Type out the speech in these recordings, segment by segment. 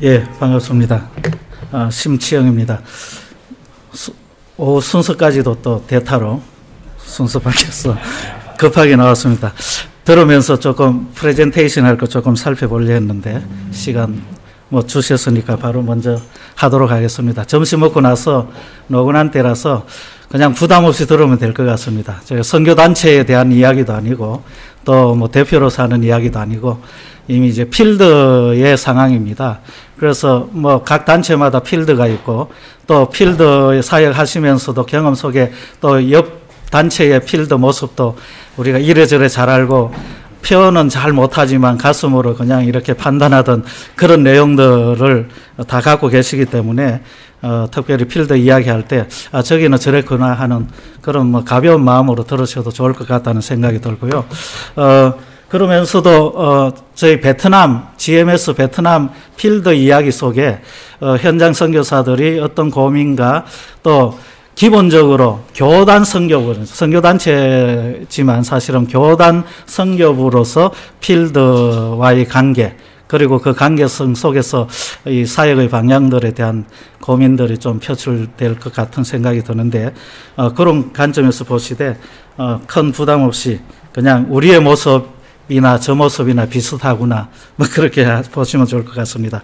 예, 반갑습니다. 심치영입니다. 오후 순서까지도 또 대타로 순서 바뀌어서 급하게 나왔습니다. 들으면서 조금 프레젠테이션 할 거 조금 살펴보려 했는데 시간 주셨으니까 바로 먼저 하도록 하겠습니다. 점심 먹고 나서 노곤한 때라서 그냥 부담 없이 들으면 될 것 같습니다. 제가 선교단체에 대한 이야기도 아니고 또 대표로서 하는 이야기도 아니고 이미 이제 필드의 상황입니다. 그래서 각 단체마다 필드가 있고 또 필드에 사역하시면서도 경험 속에 또 옆 단체의 필드 모습도 우리가 이래저래 잘 알고 표현은 잘 못하지만 가슴으로 그냥 이렇게 판단하던 그런 내용들을 다 갖고 계시기 때문에 특별히 필드 이야기할 때 저기는 저랬구나 하는 그런 가벼운 마음으로 들으셔도 좋을 것 같다는 생각이 들고요. 그러면서도 저희 베트남 GMS 베트남 필드 이야기 속에 현장 선교사들이 어떤 고민과 또 기본적으로 교단 선교부, 선교단체지만 사실은 교단 선교부로서 필드와의 관계, 그리고 그 관계성 속에서 이 사역의 방향들에 대한 고민들이 좀 표출될 것 같은 생각이 드는데, 그런 관점에서 보시되, 큰 부담 없이 그냥 우리의 모습이나 저 모습이나 비슷하구나, 그렇게 보시면 좋을 것 같습니다.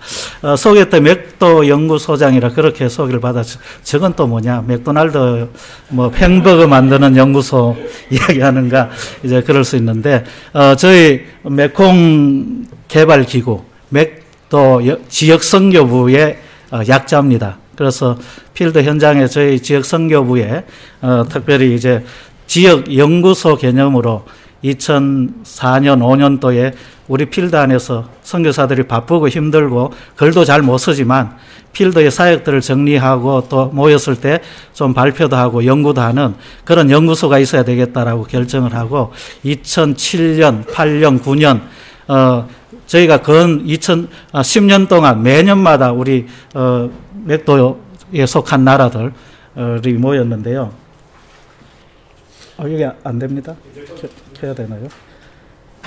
소개했던 맥도 연구소장이라 그렇게 소개를 받았죠. 저건 또 뭐냐, 맥도날드 햄버거 만드는 연구소 이야기하는가, 이제 그럴 수 있는데, 저희 메콩 개발기구, 맥도 지역선교부의 약자입니다. 그래서 필드 현장에 저희 지역선교부에 특별히 이제 지역연구소 개념으로 2004년, 5년도에 우리 필드 안에서 선교사들이 바쁘고 힘들고 글도 잘 못 쓰지만 필드의 사역들을 정리하고 또 모였을 때 좀 발표도 하고 연구도 하는 그런 연구소가 있어야 되겠다라고 결정을 하고 2007년, 8년, 9년 저희가 근 10년 동안 매년마다 우리 맥도에 속한 나라들이 모였는데요. 여기 안 됩니다. 켜야 되나요?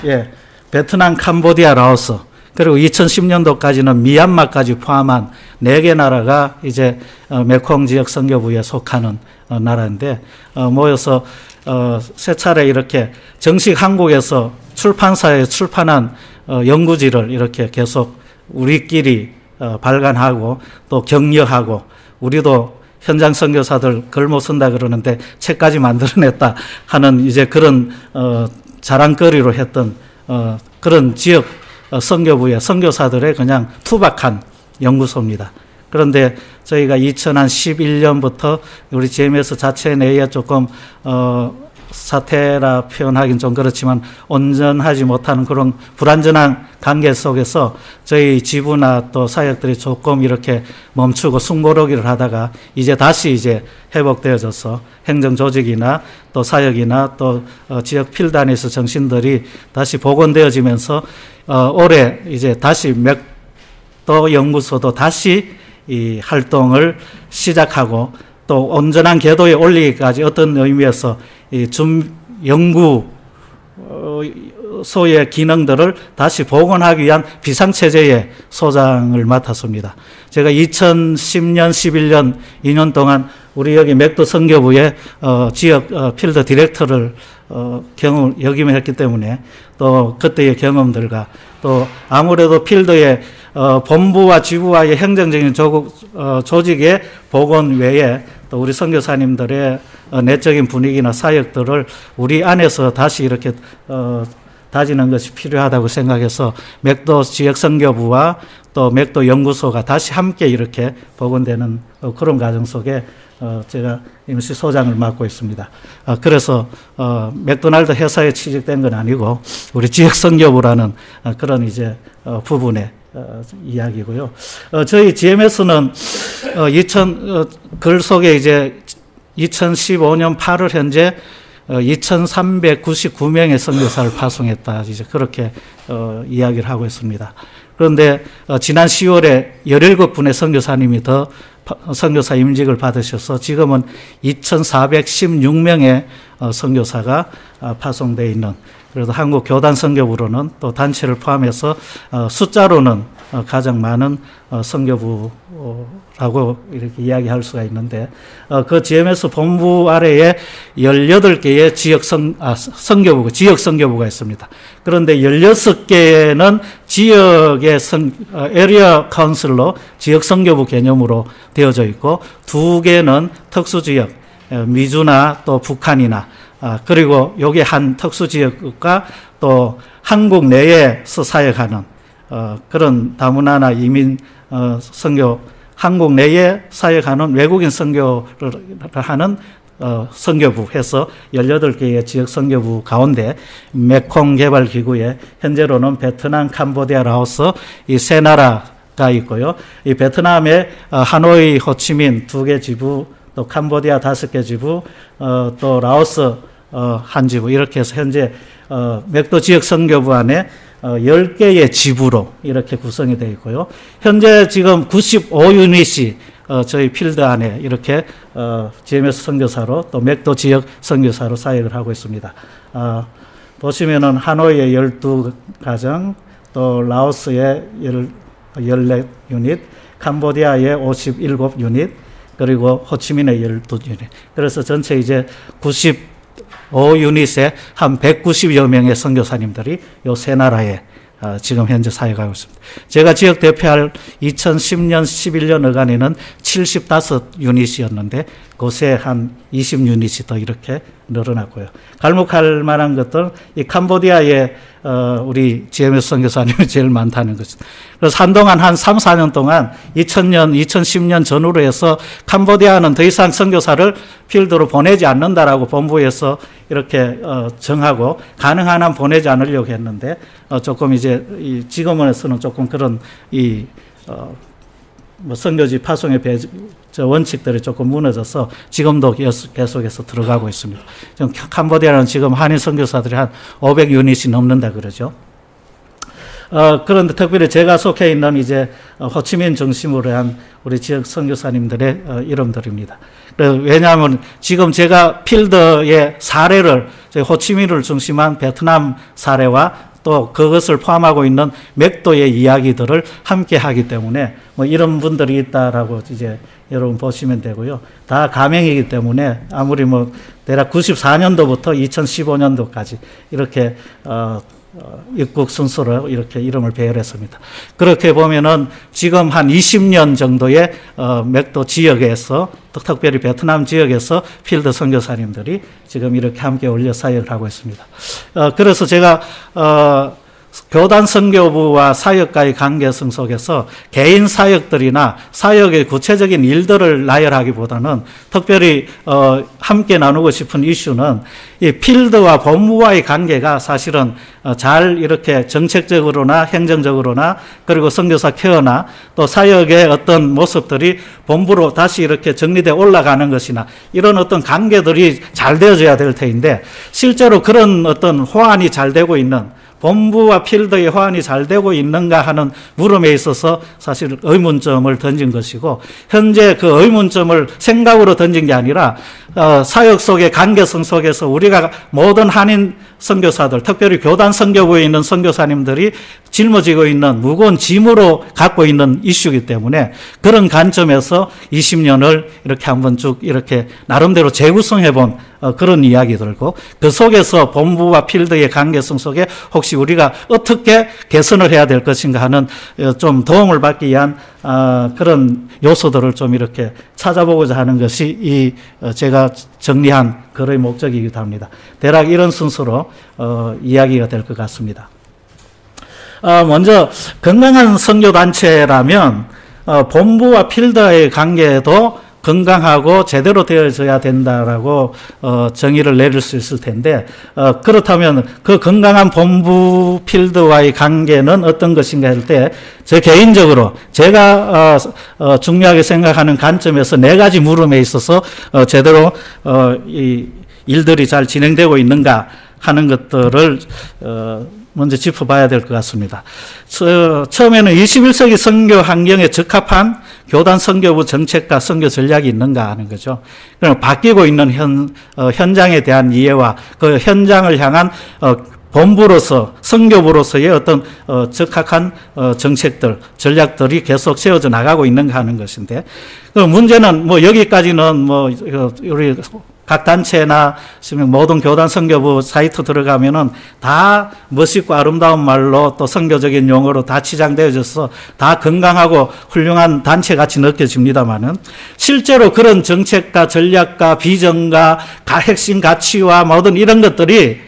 예. 베트남, 캄보디아, 라오스, 그리고 2010년도까지는 미얀마까지 포함한 4개 나라가 이제 메콩 지역 선교부에 속하는 나라인데, 모여서 세 차례 이렇게 정식 한국에서 출판사에 출판한 연구지를 이렇게 계속 우리끼리 발간하고 또 격려하고, 우리도 현장 선교사들 글 못 쓴다 그러는데 책까지 만들어냈다 하는 이제 그런 자랑거리로 했던 그런 지역 선교부의 선교사들의 그냥 투박한 연구소입니다. 그런데 저희가 2011년부터 우리 GMS 자체 내에 조금 사태라 표현하긴 좀 그렇지만 온전하지 못하는 그런 불완전한 관계 속에서 저희 지부나 또 사역들이 조금 이렇게 멈추고 숨고르기를 하다가 이제 다시 이제 회복되어져서 행정 조직이나 또 사역이나 또 지역 필드 안에서 정신들이 다시 복원되어지면서 올해 이제 다시 맥도 연구소도 다시 이 활동을 시작하고 또 온전한 궤도에 올리기까지 어떤 의미에서 이 연구소의 기능들을 다시 복원하기 위한 비상체제의 소장을 맡았습니다. 제가 2010년, 11년, 2년 동안 우리 여기 맥도 선교부의 지역 필드 디렉터를 역임했기 때문에 또 그때의 경험들과 또 아무래도 필드의 본부와 지부와의 행정적인 조직의 복원 외에 또 우리 선교사님들의 내적인 분위기나 사역들을 우리 안에서 다시 이렇게 다지는 것이 필요하다고 생각해서 맥도 지역선교부와 또 맥도 연구소가 다시 함께 이렇게 복원되는 그런 과정 속에 제가 임시 소장을 맡고 있습니다. 그래서 맥도날드 회사에 취직된 건 아니고 우리 지역선교부라는 그런 이제 부분에 이야기고요. 저희 GMS는 글 속에 이제 2015년 8월 현재 2,399명의 선교사를 파송했다. 이제 그렇게 이야기를 하고 있습니다. 그런데 지난 10월에 17분의 선교사님이 더 선교사 임직을 받으셔서 지금은 2,416명의 선교사가 파송되어 있는, 그래도 한국 교단 선교부로는 또 단체를 포함해서 숫자로는 가장 많은 선교부라고 이렇게 이야기할 수가 있는데, 그 GMS 본부 아래에 18개의 선교부, 지역 선교부가 있습니다. 그런데 16개는 지역의 에리어 카운슬로 지역 선교부 개념으로 되어져 있고, 2개는 특수지역, 미주나 또 북한이나, 그리고 요게 한 특수지역과 또 한국 내에서 사역하는 그런 다문화나 이민 선교, 한국 내에 사역하는 외국인 선교를 하는 선교부 해서 18개의 지역 선교부 가운데 메콩 개발 기구에 현재로는 베트남, 캄보디아, 라오스 이 세 나라가 있고요. 이 베트남의 하노이, 호치민 2개 지부, 또 캄보디아 5개 지부, 또 라오스 한 지부, 이렇게 해서 현재 맥도 지역 선교부 안에 10개의 지부로 이렇게 구성이 되어 있고요. 현재 지금 95유닛이 저희 필드 안에 이렇게 GMS 선교사로 또 맥도 지역 선교사로 사역을 하고 있습니다. 보시면은 하노이의 12가정, 또 라오스의 14유닛, 캄보디아의 57유닛, 그리고 호치민의 12유닛. 그래서 전체 이제 95유닛에 한 190여 명의 선교사님들이 요 세 나라에 지금 현재 사역하고 있습니다. 제가 지역 대표할 2010년, 11년 어간에는 75유닛이었는데 그새 한 20유닛이 더 이렇게 늘어났고요. 갈목할 만한 것들, 이 캄보디아에 우리 GMS 선교사님이 제일 많다는 것입니다. 그래서 한동안 한 3, 4년 동안 2000년, 2010년 전후로 해서 캄보디아는 더 이상 선교사를 필드로 보내지 않는다라고 본부에서 이렇게 정하고 가능한 한 보내지 않으려고 했는데 조금 이제 지금으로서는 조금 그런 선교지 파송의 원칙들이 조금 무너져서 지금도 계속해서 들어가고 있습니다. 지금 캄보디아는 지금 한인 선교사들이 한 500유닛이 넘는다 그러죠. 그런데 특별히 제가 속해 있는 이제 호치민 중심으로 한 우리 지역 선교사님들의 이름들입니다. 왜냐하면 지금 제가 필드의 사례를, 호치민을 중심한 베트남 사례와 또 그것을 포함하고 있는 맥도의 이야기들을 함께 하기 때문에 뭐 이런 분들이 있다라고 이제 여러분 보시면 되고요. 다 가명이기 때문에 아무리 뭐 대략 94년도부터 2015년도까지 이렇게 입국 순서로 이렇게 이름을 배열했습니다. 그렇게 보면은 지금 한 20년 정도의 맥도 지역에서, 특별히 베트남 지역에서 필드 선교사님들이 지금 이렇게 함께 올려 사역을 하고 있습니다. 그래서 제가 교단 선교부와 사역과의 관계성 속에서 개인 사역들이나 사역의 구체적인 일들을 나열하기보다는 특별히 함께 나누고 싶은 이슈는 이 필드와 본부와의 관계가 사실은 잘 이렇게 정책적으로나 행정적으로나 그리고 선교사 케어나 또 사역의 어떤 모습들이 본부로 다시 이렇게 정리되어 올라가는 것이나 이런 어떤 관계들이 잘 되어져야 될 터인데 실제로 그런 어떤 호환이 잘 되고 있는, 본부와 필드의 호환이 잘 되고 있는가 하는 물음에 있어서 사실 의문점을 던진 것이고, 현재 그 의문점을 생각으로 던진 게 아니라 사역 속의 관계성 속에서 우리가 모든 한인 선교사들, 특별히 교단 선교부에 있는 선교사님들이 짊어지고 있는 무거운 짐으로 갖고 있는 이슈이기 때문에 그런 관점에서 20년을 이렇게 한번 쭉 이렇게 나름대로 재구성해 본 그런 이야기들고, 그 속에서 본부와 필드의 관계성 속에 혹시 우리가 어떻게 개선을 해야 될 것인가 하는 좀 도움을 받기 위한 그런 요소들을 좀 이렇게 찾아보고자 하는 것이 이 제가 정리한 글의 목적이기도 합니다. 대략 이런 순서로 이야기가 될 것 같습니다. 먼저 건강한 선교단체라면 본부와 필드의 관계도 건강하고 제대로 되어져야 된다라고 정의를 내릴 수 있을 텐데, 그렇다면 그 건강한 본부 필드와의 관계는 어떤 것인가 할 때, 제 개인적으로 제가 중요하게 생각하는 관점에서 4가지 물음에 있어서 제대로 이 일들이 잘 진행되고 있는가 하는 것들을 먼저 짚어봐야 될 것 같습니다. 처음에는 21세기 선교 환경에 적합한 교단 선교부 정책과 선교 전략이 있는가 하는 거죠. 그럼 바뀌고 있는 현장에 대한 이해와 그 현장을 향한 본부로서 선교부로서의 어떤 적합한 정책들, 전략들이 계속 세워져 나가고 있는가 하는 것인데, 그 문제는 뭐 여기까지는 뭐 우리 각 단체나 모든 교단 선교부 사이트 들어가면은 다 멋있고 아름다운 말로 또 선교적인 용어로 다 치장되어져서 다 건강하고 훌륭한 단체같이 느껴집니다만은, 실제로 그런 정책과 전략과 비전과 핵심 가치와 모든 이런 것들이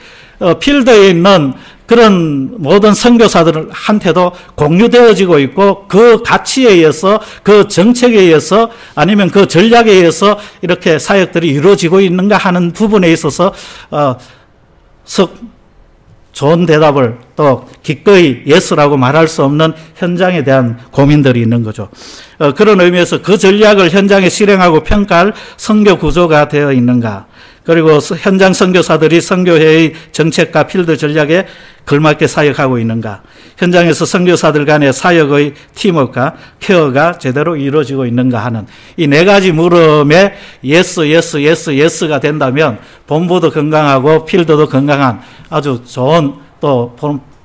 필드에 있는 그런 모든 선교사들한테도 공유되어지고 있고, 그 가치에 의해서, 그 정책에 의해서, 아니면 그 전략에 의해서 이렇게 사역들이 이루어지고 있는가 하는 부분에 있어서 좋은 대답을 또 기꺼이 예스라고 말할 수 없는 현장에 대한 고민들이 있는 거죠. 그런 의미에서 그 전략을 현장에 실행하고 평가할 선교 구조가 되어 있는가, 그리고 현장 선교사들이 선교회의 정책과 필드 전략에 걸맞게 사역하고 있는가, 현장에서 선교사들 간의 사역의 팀워크와 케어가 제대로 이루어지고 있는가 하는 이 네 가지 물음에 예스가 된다면 본부도 건강하고 필드도 건강한 아주 좋은 또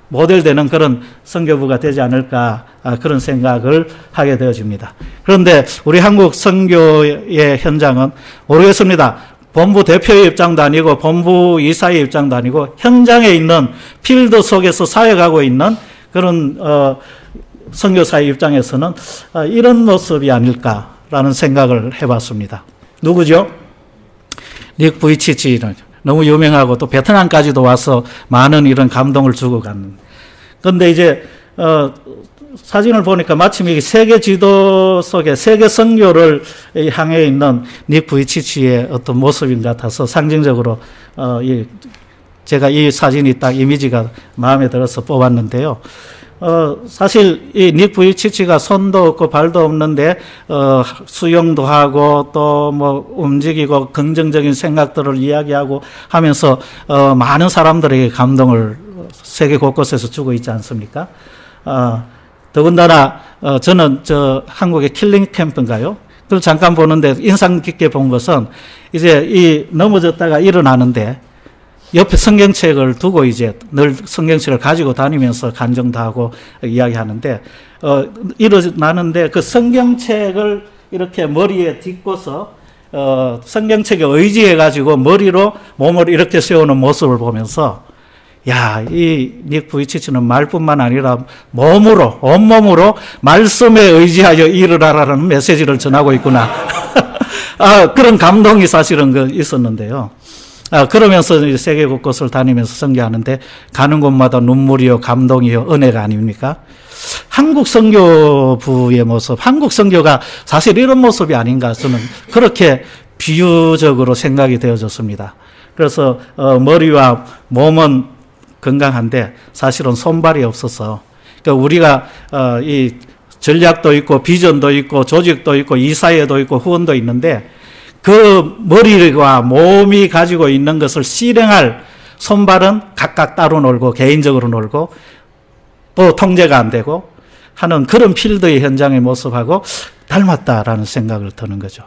모델되는 그런 선교부가 되지 않을까, 그런 생각을 하게 되어집니다. 그런데 우리 한국 선교의 현장은 모르겠습니다. 본부 대표의 입장도 아니고 본부 이사의 입장도 아니고 현장에 있는 필드 속에서 사역하고 있는 그런 선교사의 입장에서는 이런 모습이 아닐까라는 생각을 해봤습니다. 누구죠? 닉 부이치치는 너무 유명하고 또 베트남까지도 와서 많은 이런 감동을 주고 갔는데, 그런데 이제 사진을 보니까 마침 이 세계 지도 속에 세계 선교를 향해 있는 닉 부이치치의 어떤 모습인 것 같아서 상징적으로 제가 이 사진이 딱 이미지가 마음에 들어서 뽑았는데요. 사실 이 닉 부이치치가 손도 없고 발도 없는데 수영도 하고 또 뭐 움직이고 긍정적인 생각들을 이야기하고 하면서 많은 사람들에게 감동을 세계 곳곳에서 주고 있지 않습니까? 더군다나 저는 한국의 킬링 캠프인가요? 그걸 잠깐 보는데 인상 깊게 본 것은 이제 이 넘어졌다가 일어나는데 옆에 성경책을 두고 이제 늘 성경책을 가지고 다니면서 간증도 하고 이야기하는데, 일어나는데 그 성경책을 이렇게 머리에 딛고서 성경책에 의지해가지고 머리로 몸을 이렇게 세우는 모습을 보면서, 야, 이 닉 부이치치는 말뿐만 아니라 몸으로, 온몸으로 말씀에 의지하여 일어나라는 메시지를 전하고 있구나. 그런 감동이 사실은 있었는데요. 그러면서 세계 곳곳을 다니면서 선교하는데 가는 곳마다 눈물이요, 감동이요, 은혜가 아닙니까? 한국 선교부의 모습, 한국 선교가 사실 이런 모습이 아닌가, 저는 그렇게 비유적으로 생각이 되어졌습니다. 그래서 머리와 몸은 건강한데 사실은 손발이 없어서, 그러니까 우리가 이 전략도 있고 비전도 있고 조직도 있고 이사회도 있고 후원도 있는데, 그 머리와 몸이 가지고 있는 것을 실행할 손발은 각각 따로 놀고 개인적으로 놀고 또 통제가 안 되고 하는 그런 필드의 현장의 모습하고 닮았다라는 생각을 드는 거죠.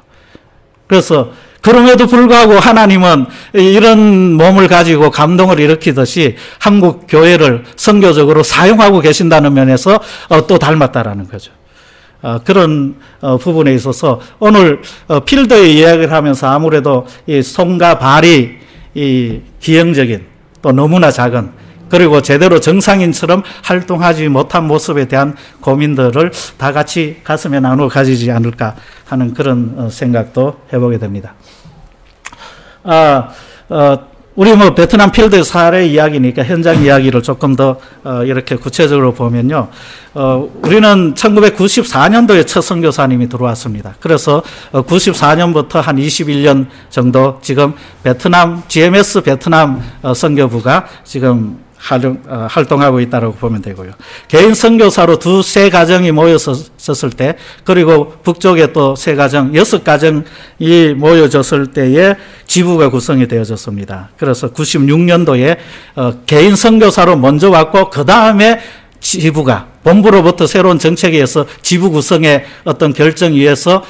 그래서 그럼에도 불구하고 하나님은 이런 몸을 가지고 감동을 일으키듯이 한국 교회를 선교적으로 사용하고 계신다는 면에서 또 닮았다라는 거죠. 그런 부분에 있어서 오늘 필드의 이야기를 하면서 아무래도 이 손과 발이 이 기형적인 또 너무나 작은, 그리고 제대로 정상인처럼 활동하지 못한 모습에 대한 고민들을 다 같이 가슴에 나누어 가지지 않을까 하는 그런 생각도 해보게 됩니다. 우리 뭐 베트남 필드 사례 이야기니까 현장 이야기를 조금 더 이렇게 구체적으로 보면요. 우리는 1994년도에 첫 선교사님이 들어왔습니다. 그래서 94년부터 한 21년 정도 지금 베트남 GMS 베트남 선교부가 지금 활동하고 있다고 보면 되고요. 개인 선교사로 두세 가정이 모였었을 때, 그리고 북쪽에 또 세 가정, 6가정이 모여졌을 때에 지부가 구성이 되어졌습니다. 그래서 96년도에 개인 선교사로 먼저 왔고 그 다음에 지부가 본부로부터 새로운 정책에 의해서 지부 구성의 어떤 결정 위에서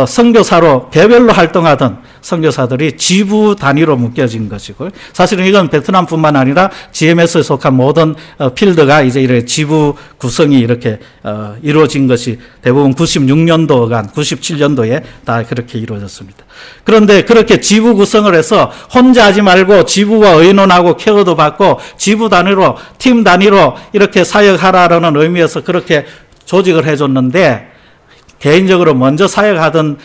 선교사로 개별로 활동하던 선교사들이 지부 단위로 묶여진 것이고, 사실은 이건 베트남뿐만 아니라 GMS에 속한 모든 필드가 이제 이렇게 지부 구성이 이렇게 이루어진 것이 대부분 96년도간 97년도에 다 그렇게 이루어졌습니다. 그런데 그렇게 지부 구성을 해서 혼자 하지 말고 지부와 의논하고 케어도 받고 지부 단위로 팀 단위로 이렇게 사역하라는 의미에서 그렇게 조직을 해줬는데, 개인적으로 먼저 사역하던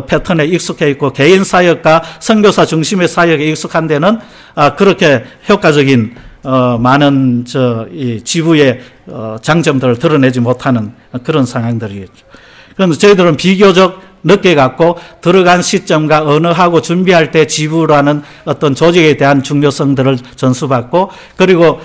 패턴에 익숙해 있고 개인 사역과 선교사 중심의 사역에 익숙한 데는 그렇게 효과적인 많은 이 지부의 장점들을 드러내지 못하는 그런 상황들이었죠. 그런데 저희들은 비교적 늦게 갔고 들어간 시점과 언어하고 준비할 때 지부라는 어떤 조직에 대한 중요성들을 전수받고, 그리고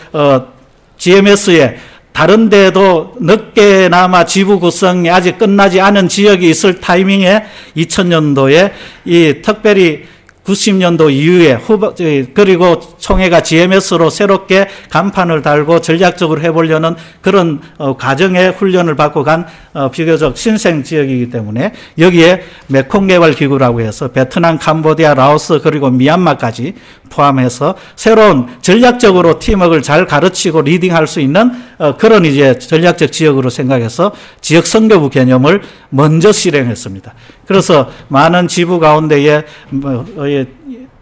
GMS에 다른 데도 늦게나마 지부 구성이 아직 끝나지 않은 지역이 있을 타이밍에 2000년도에 이 특별히 90년도 이후에 그리고 총회가 GMS로 새롭게 간판을 달고 전략적으로 해보려는 그런 과정의 훈련을 받고 간 비교적 신생 지역이기 때문에 여기에 메콩개발기구라고 해서 베트남, 캄보디아, 라오스 그리고 미얀마까지 포함해서 새로운 전략적으로 팀워크를 잘 가르치고 리딩할 수 있는 그런 이제 전략적 지역으로 생각해서 지역 선교부 개념을 먼저 실행했습니다. 그래서 많은 지부 가운데에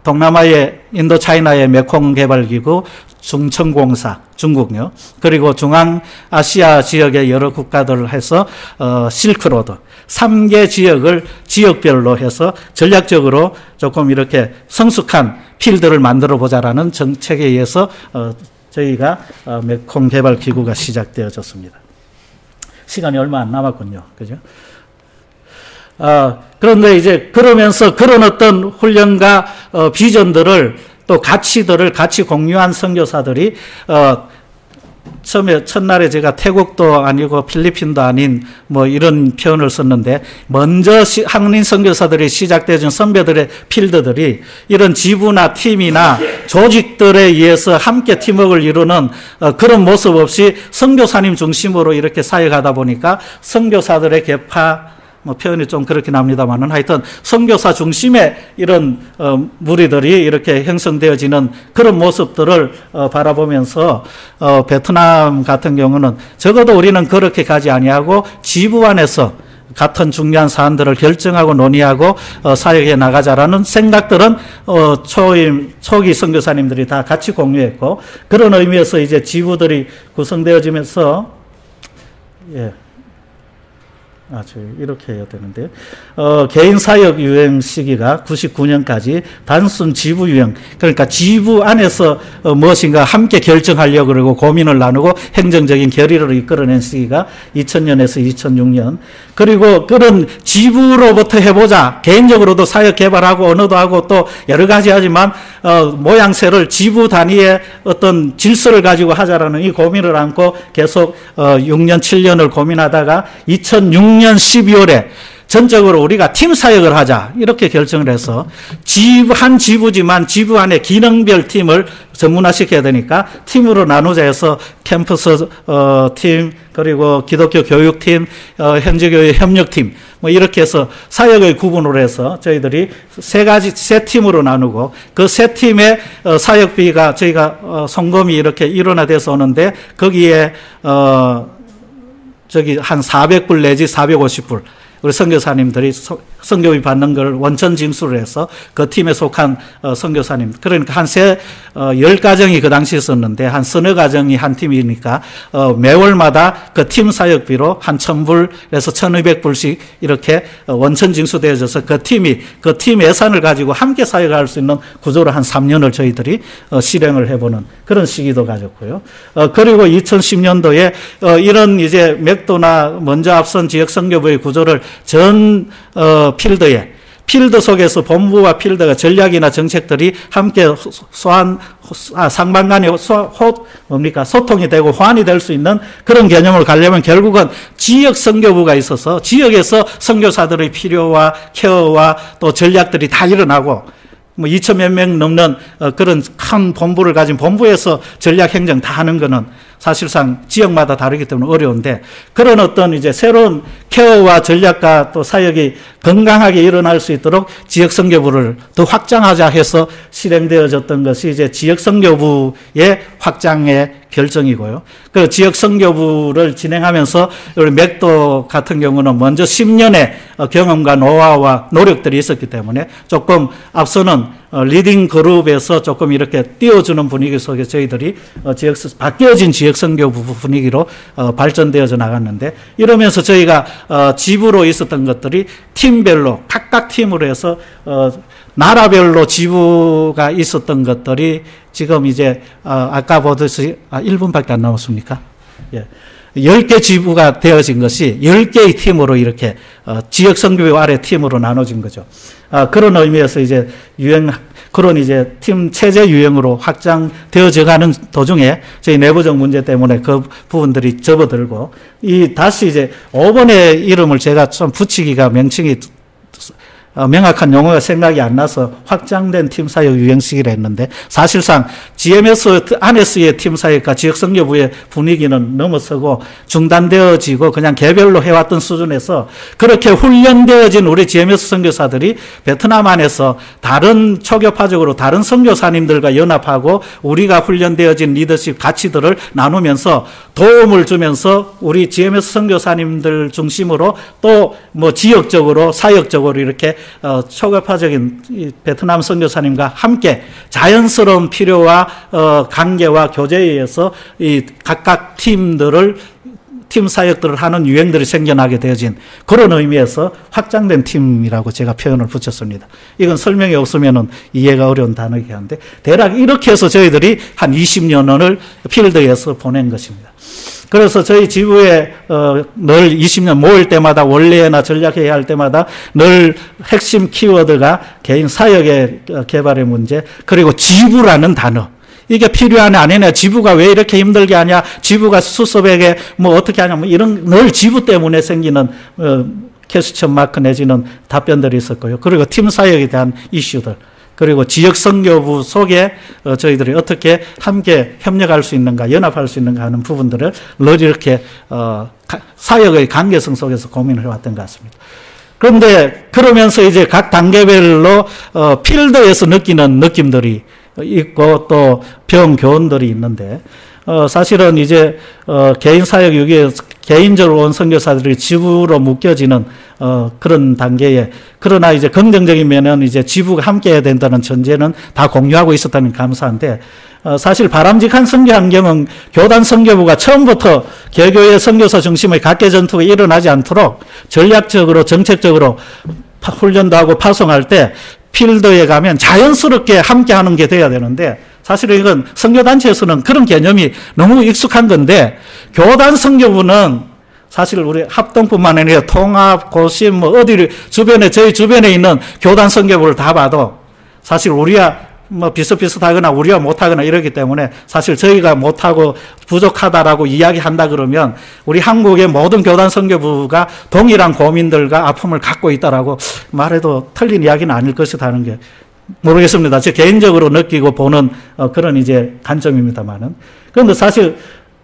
동남아의 인도차이나의 메콩개발기구, 중청공사, 중국요. 그리고 중앙아시아 지역의 여러 국가들을 해서 실크로드 3개 지역을 지역별로 해서 전략적으로 조금 이렇게 성숙한 필드를 만들어 보자라는 정책에 의해서 저희가 메콩개발기구가 시작되어졌습니다. 시간이 얼마 안 남았군요. 그죠? 그런데 이제 그러면서 그런 어떤 훈련과 비전들을 또 가치들을 같이 공유한 선교사들이 처음에 첫날에 제가 태국도 아니고 필리핀도 아닌 뭐 이런 표현을 썼는데, 먼저 한인 선교사들이 시작되어진 선배들의 필드들이 이런 지부나 팀이나 조직들에 의해서 함께 팀워크를 이루는 그런 모습 없이 선교사님 중심으로 이렇게 사역하다 보니까 선교사들의 계파, 표현이 좀 그렇게 납니다만은 하여튼 선교사 중심의 이런 무리들이 이렇게 형성되어지는 그런 모습들을 바라보면서 베트남 같은 경우는 적어도 우리는 그렇게 가지 아니하고 지부 안에서 같은 중요한 사안들을 결정하고 논의하고 사역해 나가자라는 생각들은 초기 선교사님들이 다 같이 공유했고, 그런 의미에서 이제 지부들이 구성되어지면서 이렇게 해야 되는데, 개인 사역 유행 시기가 99년까지 단순 지부 유행, 그러니까 지부 안에서 무엇인가 함께 결정하려고 그러고 고민을 나누고 행정적인 결의를 이끌어낸 시기가 2000년에서 2006년. 그리고 그런 지부로부터 해보자. 개인적으로도 사역 개발하고 언어도 하고 또 여러 가지 하지만 모양새를 지부 단위의 어떤 질서를 가지고 하자라는 이 고민을 안고 계속 6년, 7년을 고민하다가 2006년 12월에 전적으로 우리가 팀 사역을 하자 이렇게 결정을 해서 한 지부지만 지부 안에 기능별 팀을 전문화시켜야 되니까 팀으로 나누자 해서 캠퍼스 팀, 그리고 기독교 교육팀, 현지교회 협력팀 뭐 이렇게 해서 사역의 구분을 해서 저희들이 세 팀으로 나누고, 그 세 팀의 사역비가 저희가 송금이 이렇게 일원화돼서 오는데 거기에 한 400불 내지 450불 우리 선교사님들이 선교비 받는 걸 원천 징수를 해서 그 팀에 속한 선교사님, 그러니까 한 10가정이 그 당시에 있었는데 한 서너 가정이 한 팀이니까 매월마다 그 팀 사역비로 한 1000불에서 1200불씩 이렇게 원천 징수되어져서 그 팀 예산을 가지고 함께 사역할 수 있는 구조로 한 3년을 저희들이 실행을 해보는 그런 시기도 가졌고요. 그리고 2010년도에 이런 이제 맥도나 먼저 앞선 지역 선교부의 구조를 전 필드 속에서 본부와 필드가 전략이나 정책들이 함께 상반 간에 소통이 되고 호환이 될 수 있는 그런 개념을 가려면 결국은 지역 선교부가 있어서 지역에서 선교사들의 필요와 케어와 또 전략들이 다 일어나고, 2000몇 명 넘는 그런 큰 본부를 가진 본부에서 전략 행정 다 하는 거는 사실상 지역마다 다르기 때문에 어려운데 그런 어떤 이제 새로운 케어와 전략과 또 사역이 건강하게 일어날 수 있도록 지역 선교부를 더 확장하자 해서 실행되어졌던 것이 이제 지역 선교부의 확장의 결정이고요. 그 지역 선교부를 진행하면서 우리 맥도 같은 경우는 먼저 10년의 경험과 노하우와 노력들이 있었기 때문에 조금 앞서는 리딩 그룹에서 조금 이렇게 띄워주는 분위기 속에 저희들이 바뀌어진 지역 선교부 분위기로 발전되어져 나갔는데 이러면서 저희가 지부로 있었던 것들이 팀별로 각각 팀으로 해서 나라별로 지부가 있었던 것들이 지금 이제 아까 보듯이 1분밖에 안 남았습니까? 예. 10개 지부가 되어진 것이 10개의 팀으로 이렇게 지역 선교부 아래 팀으로 나눠진 거죠. 그런 의미에서 이제 그런 이제 팀 체제 유형으로 확장되어져 가는 도중에 저희 내부적 문제 때문에 그 부분들이 접어들고 다시 이제 5번의 이름을 제가 좀 붙이기가 명칭이 명확한 용어가 생각이 안 나서 확장된 팀 사역 유형식이라 했는데 사실상 GMS 안에서의 팀 사역과 지역 선교부의 분위기는 넘어서고 중단되어지고 그냥 개별로 해왔던 수준에서 그렇게 훈련되어진 우리 GMS 선교사들이 베트남 안에서 다른 초교파적으로 다른 선교사님들과 연합하고 우리가 훈련되어진 리더십 가치들을 나누면서 도움을 주면서 우리 GMS 선교사님들 중심으로 또 뭐 지역적으로 사역적으로 이렇게 초교파적인 베트남 선교사님과 함께 자연스러운 필요와 관계와 교제에 의해서 이 각각 팀 사역들을 하는 유행들이 생겨나게 되어진 그런 의미에서 확장된 팀이라고 제가 표현을 붙였습니다. 이건 설명이 없으면 이해가 어려운 단어이긴 한데 대략 이렇게 해서 저희들이 한 20년을 필드에서 보낸 것입니다. 그래서 저희 지부에 늘 20년 모일 때마다 원래나 전략회의 할 때마다 늘 핵심 키워드가 개인 사역의 개발의 문제 그리고 지부라는 단어 이게 필요하냐 안 하냐 지부가 왜 이렇게 힘들게 하냐 지부가 수습에게 뭐 어떻게 하냐 뭐 이런 늘 지부 때문에 생기는 퀘스천 마크 내지는 답변들이 있었고요. 그리고 팀 사역에 대한 이슈들 그리고 지역 선교부 속에 저희들이 어떻게 함께 협력할 수 있는가, 연합할 수 있는가 하는 부분들을 늘 이렇게 사역의 관계성 속에서 고민을 해왔던 것 같습니다. 그런데 그러면서 이제 각 단계별로 필드에서 느끼는 느낌들이 있고 또 병 교훈들이 있는데 사실은 이제 개인 사역 여기에 개인적으로 온 선교사들이 지부로 묶여지는 그런 단계에 그러나 이제 긍정적인 면은 이제 지부가 함께 해야 된다는 전제는 다 공유하고 있었다는 감사한데 사실 바람직한 선교 환경은 교단 선교부가 처음부터 개교의 선교사 중심의 각계 전투가 일어나지 않도록 전략적으로 정책적으로 훈련도 하고 파송할 때 필드에 가면 자연스럽게 함께하는 게 돼야 되는데 사실은 이건 선교단체에서는 그런 개념이 너무 익숙한 건데 교단 선교부는 사실 우리 합동뿐만 아니라 통합, 고심 뭐 어디 주변에 저희 주변에 있는 교단 선교부를 다 봐도 사실 우리가 뭐 비슷비슷하거나 우리가 못하거나 이러기 때문에 사실 저희가 못하고 부족하다라고 이야기한다 그러면 우리 한국의 모든 교단 선교부가 동일한 고민들과 아픔을 갖고 있다라고 말해도 틀린 이야기는 아닐 것이라는 게 모르겠습니다. 제 개인적으로 느끼고 보는 그런 이제 관점입니다만은. 그런데 사실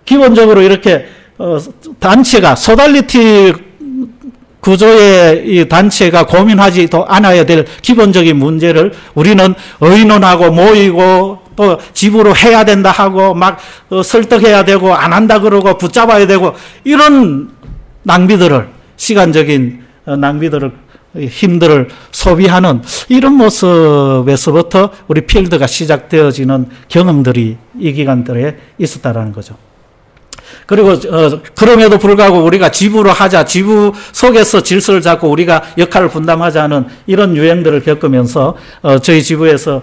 기본적으로 이렇게 단체가 소달리티 구조의 이 단체가 고민하지도 않아야 될 기본적인 문제를 우리는 의논하고 모이고 또 지부로 해야 된다 하고 막 설득해야 되고 안 한다 그러고 붙잡아야 되고 이런 낭비들을 시간적인 낭비들을 힘들을 소비하는 이런 모습에서부터 우리 필드가 시작되어지는 경험들이 이 기간들에 있었다라는 거죠. 그리고 그럼에도 불구하고 우리가 지부로 하자, 지부 속에서 질서를 잡고 우리가 역할을 분담하자는 이런 유행들을 겪으면서 저희 지부에서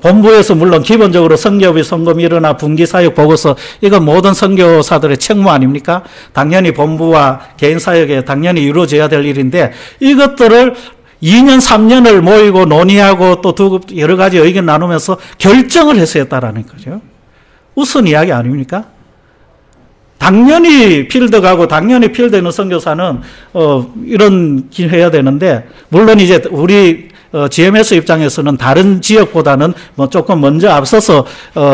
본부에서 물론 기본적으로 선교비 송금 일어나 분기사역 보고서 이건 모든 선교사들의 책무 아닙니까? 당연히 본부와 개인사역에 당연히 이루어져야 될 일인데 이것들을 2년, 3년을 모이고 논의하고 또 여러 가지 의견 나누면서 결정을 해서 했다라는 거죠. 우선 이야기 아닙니까? 당연히 필드 가고 당연히 필드에 있는 선교사는 이런 길 해야 되는데 물론 이제 우리 GMS 입장에서는 다른 지역보다는 뭐 조금 먼저 앞서서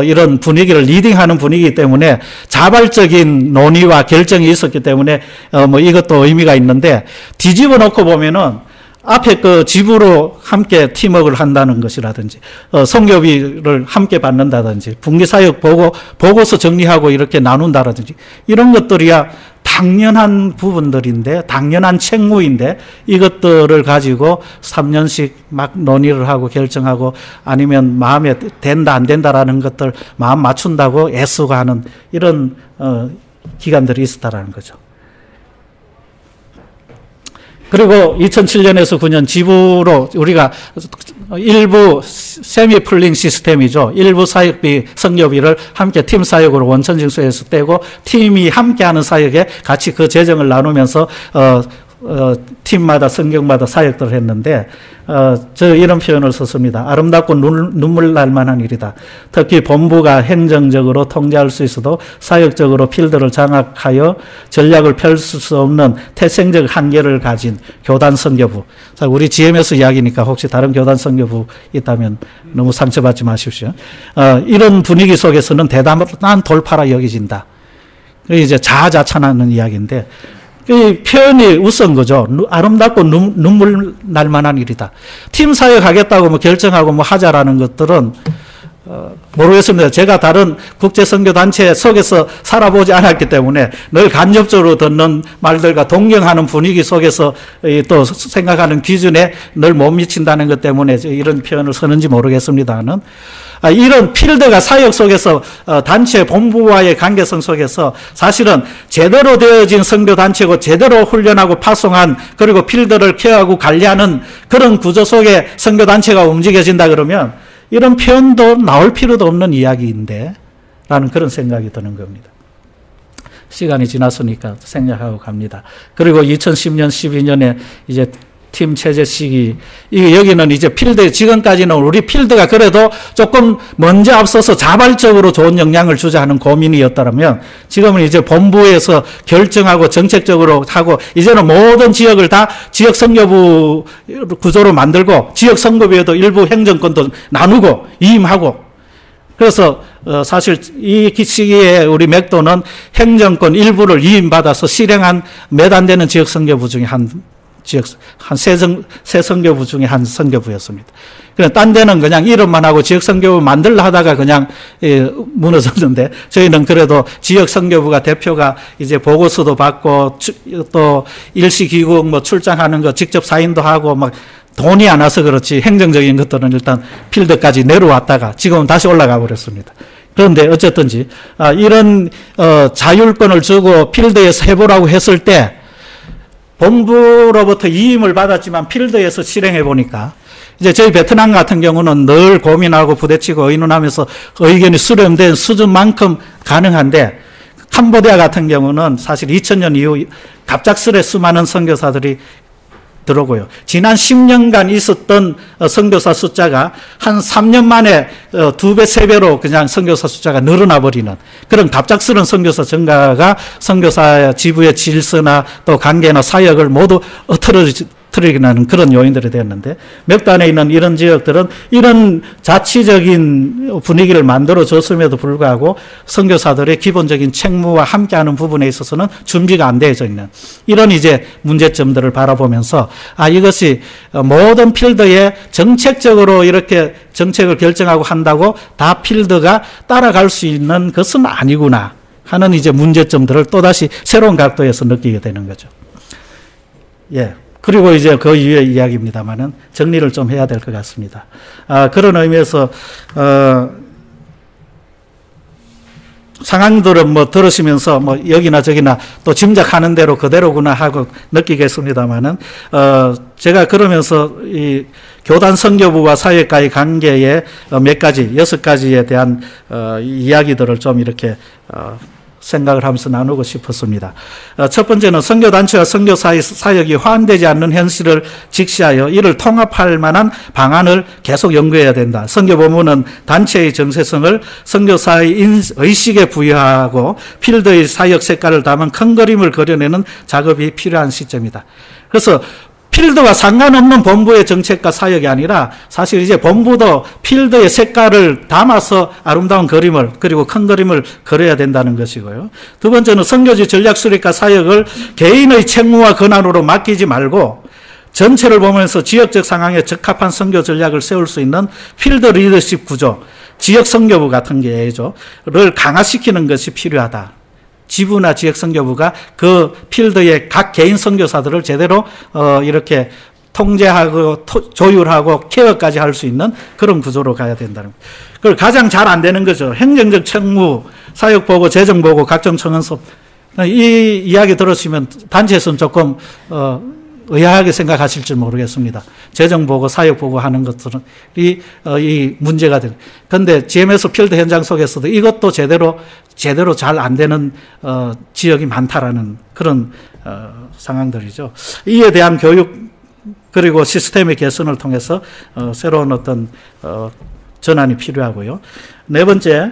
이런 분위기를 리딩하는 분위기이기 때문에 자발적인 논의와 결정이 있었기 때문에 뭐 이것도 의미가 있는데, 뒤집어 놓고 보면은 앞에 그 집으로 함께 팀워크를 한다는 것이라든지, 선교비를 함께 받는다든지, 분기사역 보고서 정리하고 이렇게 나눈다든지, 이런 것들이야 당연한 부분들인데, 당연한 책무인데, 이것들을 가지고 3년씩 막 논의를 하고 결정하고, 아니면 마음에 된다 안 된다라는 것들 마음 맞춘다고 애쓰고 하는 이런 기간들이 있었다라는 거죠. 그리고 2007년에서 9년 지부로 우리가 일부 세미 풀링 시스템이죠. 일부 사역비, 선교비를 함께 팀 사역으로 원천징수에서 떼고, 팀이 함께하는 사역에 같이 그 재정을 나누면서 팀마다 성경마다 사역들을 했는데, 저 이런 표현을 썼습니다. 아름답고 눈물 날 만한 일이다. 특히 본부가 행정적으로 통제할 수 있어도 사역적으로 필드를 장악하여 전략을 펼 수 없는 태생적 한계를 가진 교단 선교부. 우리 GMS 이야기니까 혹시 다른 교단 선교부 있다면 너무 상처받지 마십시오. 이런 분위기 속에서는 대단한 돌파라 여겨진다. 이제 자아자찬하는 이야기인데, 이 표현이 우스운 거죠. 아름답고 눈물 날 만한 일이다. 팀 사역하겠다고 뭐 결정하고 뭐 하자라는 것들은 모르겠습니다. 제가 다른 국제선교단체 속에서 살아보지 않았기 때문에 늘 간접적으로 듣는 말들과 동경하는 분위기 속에서 또 생각하는 기준에 늘 못 미친다는 것 때문에 이런 표현을 쓰는지 모르겠습니다는, 이런 필드가 사역 속에서 단체 본부와의 관계성 속에서 사실은 제대로 되어진 선교단체고 제대로 훈련하고 파송한, 그리고 필드를 케어하고 관리하는 그런 구조 속에 선교단체가 움직여진다 그러면 이런 표현도 나올 필요도 없는 이야기인데 라는 그런 생각이 드는 겁니다. 시간이 지났으니까 생략하고 갑니다. 그리고 2010년, 12년에 이제 팀 체제 시기, 여기는 이제 필드, 지금까지는 우리 필드가 그래도 조금 먼저 앞서서 자발적으로 좋은 영향을 주자 하는 고민이었다면, 지금은 이제 본부에서 결정하고 정책적으로 하고, 이제는 모든 지역을 다 지역 선교부 구조로 만들고, 지역 선교부에도 일부 행정권도 나누고 위임하고, 그래서 사실 이 시기에 우리 맥도는 행정권 일부를 위임받아서 실행한 몇 안 되는 지역 선교부 중에 한 세 선교부 중에 한 선교부였습니다. 그냥 딴 데는 그냥 이름만 하고 지역 선교부 만들려 하다가 그냥 무너졌는데, 저희는 그래도 지역 선교부가 대표가 이제 보고서도 받고, 또 일시기국 뭐 출장하는 거 직접 사인도 하고, 막 돈이 안 와서 그렇지 행정적인 것들은 일단 필드까지 내려왔다가 지금은 다시 올라가 버렸습니다. 그런데 어쨌든지 이런 자율권을 주고 필드에서 해보라고 했을 때, 본부로부터 위임을 받았지만 필드에서 실행해 보니까, 이제 저희 베트남 같은 경우는 늘 고민하고 부대치고 의논하면서 의견이 수렴된 수준만큼 가능한데, 캄보디아 같은 경우는 사실 2000년 이후 갑작스레 수많은 선교사들이 들어오고요. 지난 10년간 있었던 선교사 숫자가 한 3년 만에 2배, 3배로 그냥 선교사 숫자가 늘어나 버리는 그런 갑작스러운 선교사 증가가 선교사 지부의 질서나 또 관계나 사역을 모두 틀어지는 그런 요인들이 되었는데, 맥도 안에 있는 이런 지역들은 이런 자치적인 분위기를 만들어줬음에도 불구하고 선교사들의 기본적인 책무와 함께하는 부분에 있어서는 준비가 안 되어져 있는 이런 이제 문제점들을 바라보면서, 이것이 모든 필드에 정책적으로 이렇게 정책을 결정하고 한다고 다 필드가 따라갈 수 있는 것은 아니구나 하는 이제 문제점들을 또다시 새로운 각도에서 느끼게 되는 거죠. 예. 그리고 이제 그 이후의 이야기입니다만은 정리를 좀 해야 될 것 같습니다. 그런 의미에서, 상황들은 뭐 들으시면서 뭐 여기나 저기나 또 짐작하는 대로 그대로구나 하고 느끼겠습니다만은, 제가 그러면서 이 교단 선교부와 사역과의 관계의 몇 가지, 6가지에 대한 이야기들을 좀 이렇게 생각을 하면서 나누고 싶었습니다. 첫 번째는 선교단체와 선교사의 사역이 호환되지 않는 현실을 직시하여 이를 통합할 만한 방안을 계속 연구해야 된다. 선교본부는 단체의 정체성을 선교사의 의식에 부여하고 필드의 사역 색깔을 담은 큰 그림을 그려내는 작업이 필요한 시점이다. 그래서 필드와 상관없는 본부의 정책과 사역이 아니라 사실 이제 본부도 필드의 색깔을 담아서 아름다운 그림을 그리고 큰 그림을 그려야 된다는 것이고요. 두 번째는 선교지 전략 수립과 사역을 개인의 책무와 권한으로 맡기지 말고 전체를 보면서 지역적 상황에 적합한 선교 전략을 세울 수 있는 필드 리더십 구조, 지역 선교부 같은 게를 강화시키는 것이 필요하다. 지부나 지역 선교부가 그 필드의 각 개인 선교사들을 제대로 이렇게 통제하고 조율하고 케어까지 할 수 있는 그런 구조로 가야 된다는 거예요. 그걸 가장 잘 안 되는 거죠. 행정적 책무, 사역보고, 재정보고, 각종 청원서. 이 이야기 들으시면 단체에서는 조금 의아하게 생각하실지 모르겠습니다. 재정보고, 사역보고 하는 것들은 이 문제가 되는. 그런데 GMS 필드 현장 속에서도 이것도 제대로 잘 안 되는 지역이 많다라는 그런 상황들이죠. 이에 대한 교육 그리고 시스템의 개선을 통해서 새로운 어떤 전환이 필요하고요. 네 번째,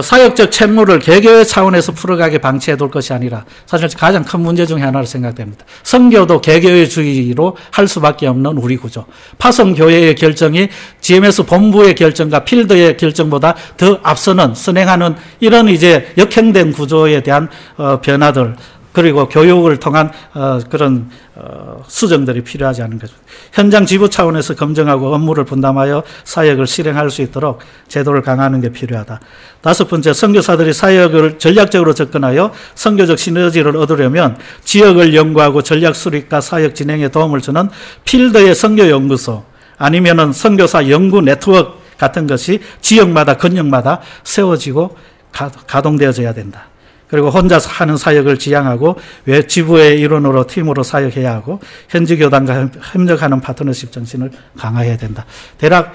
사역적 책무를 개교의 차원에서 풀어가게 방치해둘 것이 아니라 사실 가장 큰 문제 중에 하나로 생각됩니다. 선교도 개교회주의로 할 수밖에 없는 우리 구조. 파송교회의 결정이 GMS 본부의 결정과 필드의 결정보다 더 앞서는 선행하는 이런 이제 역행된 구조에 대한 변화들 그리고 교육을 통한 그런 수정들이 필요하지 않은 거죠. 현장 지부 차원에서 검증하고 업무를 분담하여 사역을 실행할 수 있도록 제도를 강화하는 게 필요하다. 다섯 번째, 선교사들이 사역을 전략적으로 접근하여 선교적 시너지를 얻으려면 지역을 연구하고 전략 수립과 사역 진행에 도움을 주는 필드의 선교연구소 아니면은 선교사 연구 네트워크 같은 것이 지역마다 근역마다 세워지고 가동되어져야 된다. 그리고 혼자서 하는 사역을 지향하고 왜 지부의 일원으로 팀으로 사역해야 하고 현지 교단과 협력하는 파트너십 정신을 강화해야 된다. 대략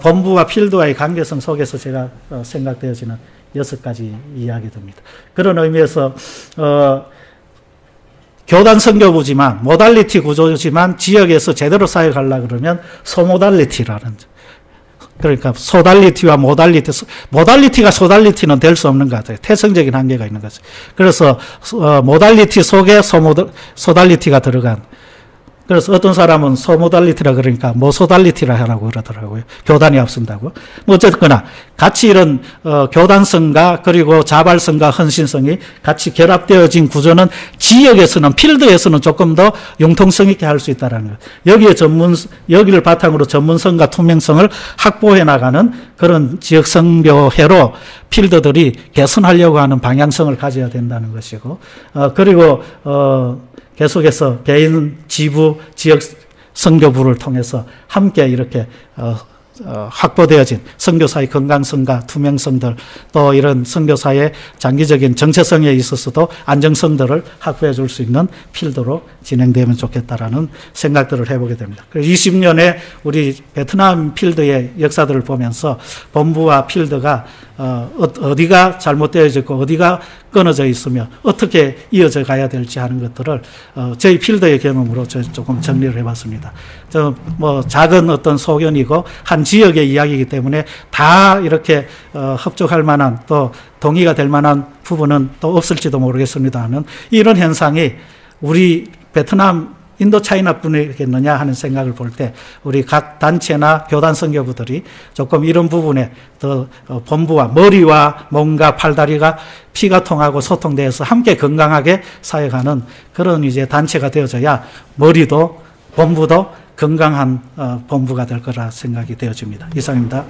본부와 필드와의 관계성 속에서 제가 생각되어지는 6가지 이야기입니다. 그런 의미에서 교단 선교부지만 모달리티 구조지만 지역에서 제대로 사역하려고 그러면 소모달리티라는 그러니까 소달리티와 모달리티가 소달리티는 될 수 없는 것 같아요. 태성적인 한계가 있는 거죠. 그래서 모달리티 속에 소달리티가 들어간. 그래서 어떤 사람은 소모달리티라 그러니까 모소달리티라 하라고 그러더라고요. 교단이 앞선다고. 뭐 어쨌거나 같이 이런 교단성과 그리고 자발성과 헌신성이 같이 결합되어진 구조는 지역에서는 필드에서는 조금 더 융통성 있게 할 수 있다는 거예요. 여기를 바탕으로 전문성과 투명성을 확보해 나가는 그런 지역 선교회로 필드들이 개선하려고 하는 방향성을 가져야 된다는 것이고 그리고 계속해서 개인 지부 지역 선교부를 통해서 함께 이렇게 확보되어진 선교사의 건강성과 투명성들 또 이런 선교사의 장기적인 정체성에 있어서도 안정성들을 확보해 줄 수 있는 필드로 진행되면 좋겠다라는 생각들을 해보게 됩니다. 20년의 우리 베트남 필드의 역사들을 보면서 본부와 필드가 어디가 잘못되어졌고 어디가 끊어져 있으며 어떻게 이어져 가야 될지 하는 것들을 저희 필드의 경험으로 조금 정리를 해봤습니다. 뭐 작은 어떤 소견이고 한 지역의 이야기이기 때문에 다 이렇게 합족할 만한 또 동의가 될 만한 부분은 또 없을지도 모르겠습니다만 이런 현상이 우리 베트남 인도차이나 뿐이겠느냐 하는 생각을 볼 때 우리 각 단체나 교단 선교부들이 조금 이런 부분에 더 본부와 머리와 몸과 팔다리가 피가 통하고 소통되어서 함께 건강하게 사역하는 그런 이제 단체가 되어져야 머리도 본부도 건강한 본부가 될 거라 생각이 되어집니다. 이상입니다.